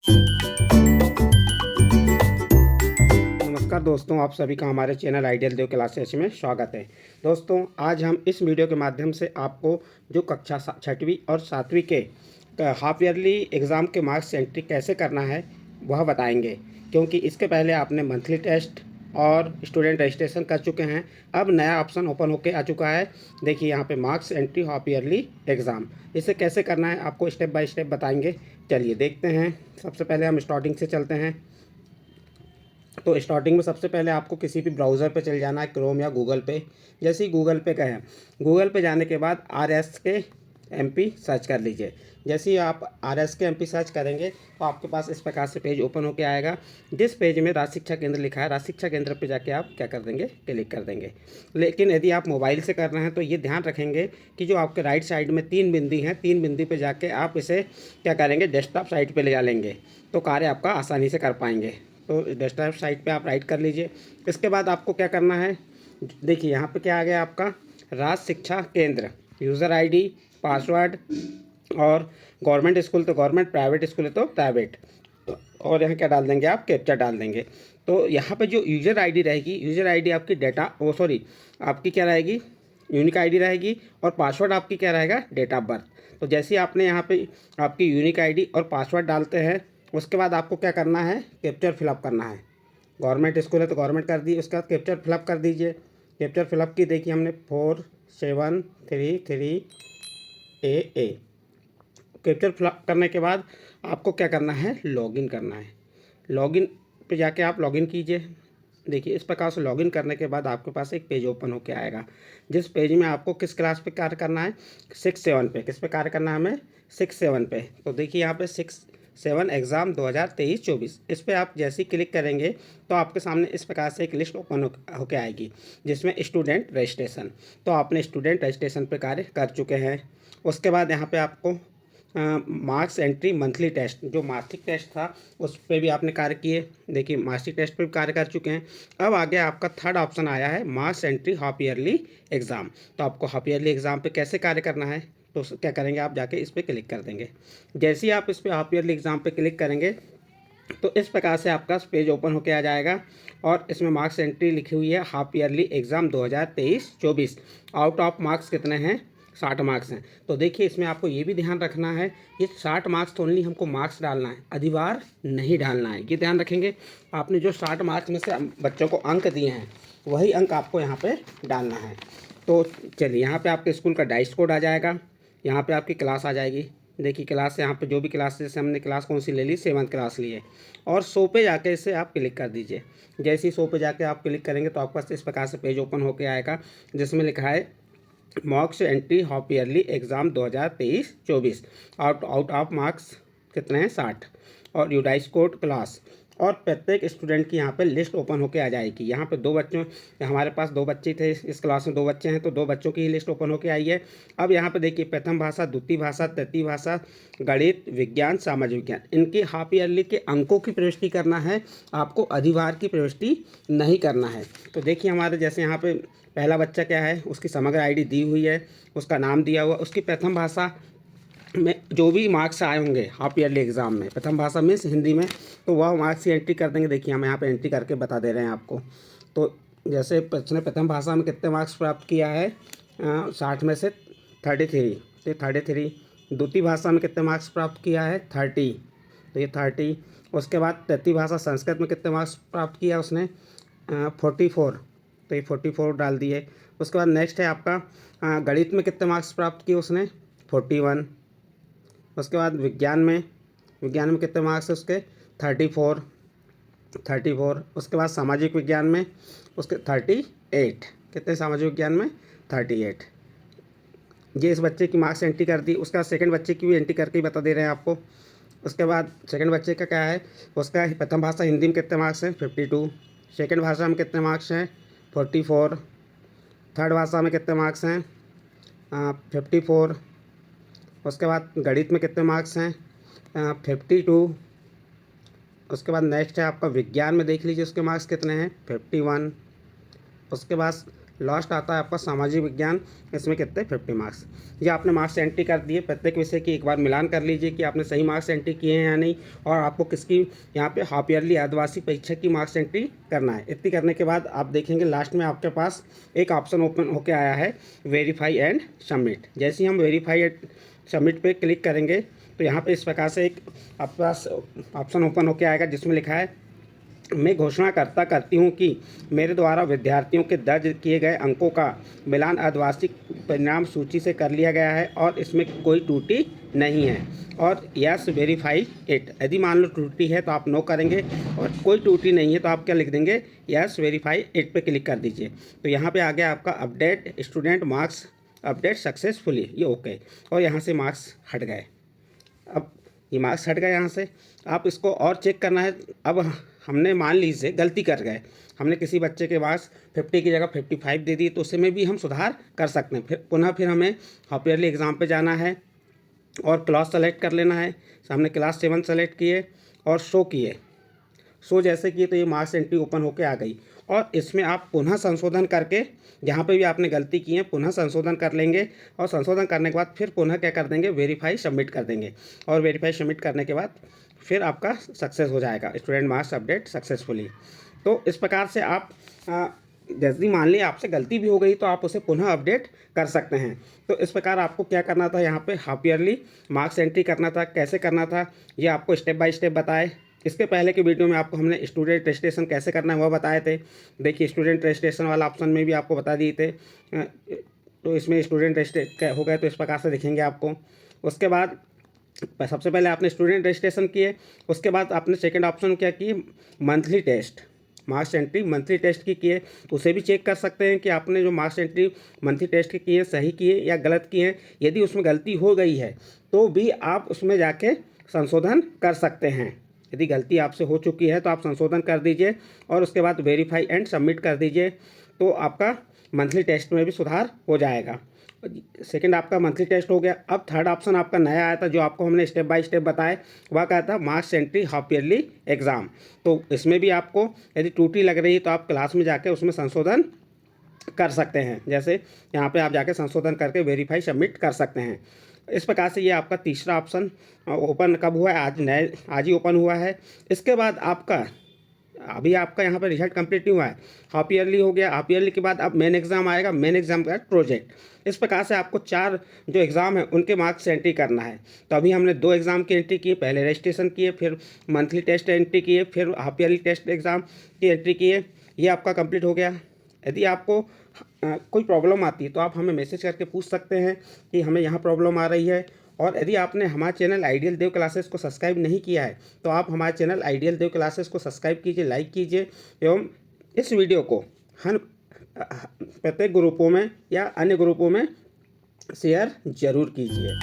नमस्कार दोस्तों, आप सभी का हमारे चैनल आइडियल देव क्लासेस में स्वागत है। दोस्तों, आज हम इस वीडियो के माध्यम से आपको जो कक्षा छठवीं और सातवीं के हाफ ईयरली एग्ज़ाम के मार्क्स एंट्री कैसे करना है वह बताएंगे, क्योंकि इसके पहले आपने मंथली टेस्ट और स्टूडेंट रजिस्ट्रेशन कर चुके हैं। अब नया ऑप्शन ओपन होके आ चुका है। देखिए यहाँ पे marks entry half yearly exam, इसे कैसे करना है आपको स्टेप बाय स्टेप बताएंगे। चलिए देखते हैं। सबसे पहले हम स्टार्टिंग से चलते हैं। तो स्टार्टिंग में सबसे पहले आपको किसी भी ब्राउज़र पे चल जाना है, क्रोम या गूगल पे। जैसे ही गूगल पे गए, गूगल पे जाने के बाद RSK MP सर्च कर लीजिए। जैसे ही आप RSK MP सर्च करेंगे तो आपके पास इस प्रकार से पेज ओपन होकर आएगा, जिस पेज में राज शिक्षा केंद्र लिखा है। राज शिक्षा केंद्र पे जाके आप क्या कर देंगे, क्लिक कर देंगे। लेकिन यदि आप मोबाइल से कर रहे हैं तो ये ध्यान रखेंगे कि जो आपके राइट साइड में 3 बिंदी हैं, 3 बिंदी पे जाके आप इसे क्या करेंगे, डेस्कटॉप साइट पे ले जा लेंगे, तो कार्य आपका आसानी से कर पाएंगे। तो डेस्कटॉप साइट पे आप राइट कर लीजिए। इसके बाद आपको क्या करना है, देखिए यहाँ पे क्या आ गया आपका, राज शिक्षा केंद्र, यूज़र आईडी, पासवर्ड, और गवर्नमेंट स्कूल तो गवर्नमेंट, प्राइवेट स्कूल है तो प्राइवेट, और यहाँ क्या डाल देंगे, आप कैप्चा डाल देंगे। तो यहाँ पे जो यूज़र आईडी रहेगी, यूज़र आईडी आपकी आपकी क्या रहेगी, यूनिक आईडी रहेगी, और पासवर्ड आपकी क्या रहेगा, डेट ऑफ बर्थ। तो जैसे ही आपने यहाँ पे आपकी यूनिक आईडी और पासवर्ड डालते हैं, उसके बाद आपको क्या करना है, कैप्चर फिलअप करना है। गवर्नमेंट स्कूल है तो गवर्नमेंट कर दी, उसके बाद कैप्चर फिलअप कर दीजिए। कैप्चर फिलअप की देखिए हमने 4733AA। कैप्चर फिलअप करने के बाद आपको क्या करना है, लॉगिन करना है। लॉगिन पे जाके आप लॉगिन कीजिए। देखिए इस प्रकार से लॉगिन करने के बाद आपके पास एक पेज ओपन होकर आएगा, जिस पेज में आपको किस क्लास पे कार्य करना है, 6-7 पे। किस पे कार्य करना है हमें, 6-7 पे। तो देखिए यहाँ पे 6-7 एग्ज़ाम 2023-24, इस पर आप जैसे ही क्लिक करेंगे तो आपके सामने इस प्रकार से एक लिस्ट ओपन होकर आएगी, जिसमें स्टूडेंट रजिस्ट्रेशन। तो आपने स्टूडेंट रजिस्ट्रेशन पे कार्य कर चुके हैं। उसके बाद यहाँ पे आपको मार्क्स एंट्री मंथली टेस्ट, जो मासिक टेस्ट था उस पर भी आपने कार्य किए। देखिए मासिक टेस्ट पे भी कार्य कर चुके हैं। अब आगे आपका थर्ड ऑप्शन आया है, marks entry half yearly exam. तो आपको हाफ ईयरली एग्ज़ाम पे कैसे कार्य करना है, तो क्या करेंगे, आप जाके इस पर क्लिक कर देंगे। जैसे ही आप इस पर हाफ ईयरली एग्ज़ाम पे क्लिक करेंगे तो इस प्रकार से आपका पेज ओपन होकर आ जाएगा, और इसमें मार्क्स एंट्री लिखी हुई है, half yearly exam 2023-24। Out of marks कितने हैं, 60 मार्क्स हैं। तो देखिए इसमें आपको ये भी ध्यान रखना है, ये 60 मार्क्स तो ओनली हमको मार्क्स डालना है, अधिभार नहीं डालना है। ये ध्यान रखेंगे, आपने जो 60 मार्क्स में से बच्चों को अंक दिए हैं वही अंक आपको यहाँ पे डालना है। तो चलिए यहाँ पे आपके स्कूल का डाइस कोड आ जाएगा, यहाँ पे आपकी क्लास आ जाएगी। देखिए क्लास, यहाँ पे जो भी क्लास, जैसे हमने क्लास कौन सी ले ली, 7th क्लास ली है, और शो पे जाके इसे आप क्लिक कर दीजिए। जैसे ही शो पे जाके आप क्लिक करेंगे तो आपके पास इस प्रकार से पेज ओपन होकर आएगा, जिसमें लिखा है marks entry half yearly exam 2023-24। Out of marks कितने हैं, 60, और यूडाइस कोड क्लास, और प्रत्येक स्टूडेंट की यहाँ पे लिस्ट ओपन होके आ जाएगी। यहाँ पे 2 बच्चों, हमारे पास 2 बच्चे थे इस क्लास में, 2 बच्चे हैं तो 2 बच्चों की ही लिस्ट ओपन होके आई है। अब यहाँ पे देखिए प्रथम भाषा, द्वितीय भाषा, तृतीय भाषा, गणित, विज्ञान, सामाजिक विज्ञान, इनकी हाफ ईयरली के अंकों की प्रविष्टि करना है, आपको अधिभार की प्रविष्टि नहीं करना है। तो देखिए हमारे जैसे यहाँ पे पहला बच्चा क्या है, उसकी समग्र आईडी दी हुई है, उसका नाम दिया हुआ, उसकी प्रथम भाषा में जो भी मार्क्स आए होंगे हाफ ईयरली एग्ज़ाम में, प्रथम भाषा में हिंदी में, तो वह मार्क्स की एंट्री कर देंगे। देखिए हम यहाँ पे एंट्री करके बता दे रहे हैं आपको। तो जैसे उसने प्रथम भाषा में कितने मार्क्स प्राप्त किया है, 60 में से 33, तो 33। द्वितीय भाषा में कितने मार्क्स प्राप्त किया है, 30, तो ये 30। उसके बाद तृतीय भाषा संस्कृत में कितने मार्क्स प्राप्त किया उसने, 44, तो ये 44 डाल दिए। उसके बाद नेक्स्ट है आपका गणित में कितने मार्क्स प्राप्त किए उसने, 41। उसके बाद विज्ञान में कितने मार्क्स है उसके, 34। उसके बाद सामाजिक विज्ञान में उसके 38, कितने सामाजिक विज्ञान में, 38। ये इस बच्चे की मार्क्स एंट्री कर दी। उसका सेकंड बच्चे की भी एंट्री करके ही बता दे रहे हैं आपको। उसके बाद सेकंड बच्चे का क्या है, उसका प्रथम भाषा हिंदी में कितने मार्क्स हैं, 52। सेकंड भाषा में कितने मार्क्स हैं, 44। थर्ड भाषा में कितने मार्क्स हैं, 54। उसके बाद गणित में कितने मार्क्स हैं, 52। उसके बाद नेक्स्ट है आपका विज्ञान में, देख लीजिए उसके मार्क्स कितने हैं, 51। उसके बाद लास्ट आता है आपका सामाजिक विज्ञान, इसमें कितने 50 मार्क्स। ये आपने मार्क्स एंट्री कर दिए, प्रत्येक विषय की एक बार मिलान कर लीजिए कि आपने सही मार्क्स एंट्री किए हैं या नहीं, और आपको किसकी यहाँ पे हाफ ईयरली अर्धवार्षिक परीक्षा की मार्क्स एंट्री करना है। इतनी करने के बाद आप देखेंगे लास्ट में आपके पास एक ऑप्शन ओपन होकर आया है, वेरीफाई एंड सबमिट। जैसे ही हम वेरीफाई एंड सबमिट पे क्लिक करेंगे तो यहाँ पे इस प्रकार से एक आपके पास ऑप्शन ओपन होकर आएगा जिसमें लिखा है, मैं घोषणा करती हूँ कि मेरे द्वारा विद्यार्थियों के दर्ज किए गए अंकों का मिलान अर्धवार्षिक परिणाम सूची से कर लिया गया है और इसमें कोई त्रुटि नहीं है, और यस वेरीफाई इट। यदि मान लो त्रुटि है तो आप नो करेंगे, और कोई त्रुटि नहीं है तो आप क्या लिख देंगे, यस वेरीफाई इट पे क्लिक कर दीजिए। तो यहाँ पे आ गया आपका update student marks, update successfully, ये ओके, और यहाँ से मार्क्स हट गए। अब ये मार्क्स हट गए यहाँ से, आप इसको और चेक करना है। अब हमने मान लीजिए गलती कर गए, हमने किसी बच्चे के मार्क्स 50 की जगह 55 दे दिए, तो उसमें भी हम सुधार कर सकते हैं। फिर हमें हाफ ईयरली एग्ज़ाम पे जाना है और क्लास सेलेक्ट कर लेना है। हमने क्लास 7 सेलेक्ट किए और शो किए, शो जैसे किए तो ये मार्क्स एंट्री ओपन होके आ गई, और इसमें आप पुनः संशोधन करके जहाँ पे भी आपने गलती की है पुनः संशोधन कर लेंगे, और संशोधन करने के बाद फिर पुनः क्या कर देंगे, वेरीफाई सबमिट कर देंगे, और वेरीफाई सबमिट करने के बाद फिर आपका सक्सेस हो जाएगा, स्टूडेंट मार्क्स अपडेट सक्सेसफुली। तो इस प्रकार से आप जैसे मान ली आपसे गलती भी हो गई तो आप उसे पुनः अपडेट कर सकते हैं। तो इस प्रकार आपको क्या करना था, यहाँ पे हाफ ईयरली मार्क्स एंट्री करना था। कैसे करना था ये आपको स्टेप बाय स्टेप बताए। इसके पहले के वीडियो में आपको हमने स्टूडेंट रजिस्ट्रेशन कैसे करना है वह बताए थे। देखिए स्टूडेंट रजिस्ट्रेशन वाला ऑप्शन में भी आपको बता दिए थे। तो इसमें स्टूडेंट रजिस्ट्रेशन हो गए तो इस प्रकार से दिखेंगे आपको। उसके बाद सबसे पहले आपने स्टूडेंट रजिस्ट्रेशन किए, उसके बाद आपने सेकंड ऑप्शन क्या किए, monthly test marks entry monthly test की किए। उसे भी चेक कर सकते हैं कि आपने जो मार्क्स एंट्री मंथली टेस्ट की किए सही किए या गलत किए हैं। यदि उसमें गलती हो गई है तो भी आप उसमें जाके संशोधन कर सकते हैं। यदि गलती आपसे हो चुकी है तो आप संशोधन कर दीजिए और उसके बाद वेरीफाई एंड सबमिट कर दीजिए, तो आपका मंथली टेस्ट में भी सुधार हो जाएगा। सेकंड आपका मंथली टेस्ट हो गया। अब थर्ड ऑप्शन आपका नया आया था जो आपको हमने स्टेप बाय स्टेप बताए, वह क्या था, marks entry half yearly exam. तो इसमें भी आपको यदि त्रुटि लग रही है तो आप क्लास में जाके उसमें संशोधन कर सकते हैं। जैसे यहाँ पे आप जाके संशोधन करके वेरीफाई सबमिट कर सकते हैं। इस प्रकार से ये आपका तीसरा ऑप्शन ओपन कब हुआ है, आज ही ओपन हुआ है। इसके बाद आपका अभी आपका यहाँ पर रिजल्ट कंप्लीट नहीं हुआ है, हाफ ईयरली हो गया। हाफ ईयरली के बाद अब मेन एग्ज़ाम आएगा, मेन एग्ज़ाम का प्रोजेक्ट। इस प्रकार से आपको 4 जो एग्ज़ाम है उनके मार्क्स एंट्री करना है। तो अभी हमने 2 एग्ज़ाम की एंट्री की, पहले रजिस्ट्रेशन किए, फिर मंथली टेस्ट एंट्री किए, फिर हाफ ईयरली टेस्ट एग्ज़ाम की एंट्री किए। ये आपका कंप्लीट हो गया। यदि आपको कोई प्रॉब्लम आती है तो आप हमें मैसेज करके पूछ सकते हैं कि हमें यहाँ प्रॉब्लम आ रही है। और यदि आपने हमारे चैनल आइडियल देव क्लासेस को सब्सक्राइब नहीं किया है तो आप हमारे चैनल आइडियल देव क्लासेस को सब्सक्राइब कीजिए, लाइक कीजिए, एवं इस वीडियो को हर प्रत्येक ग्रुपों में या अन्य ग्रुपों में शेयर ज़रूर कीजिए।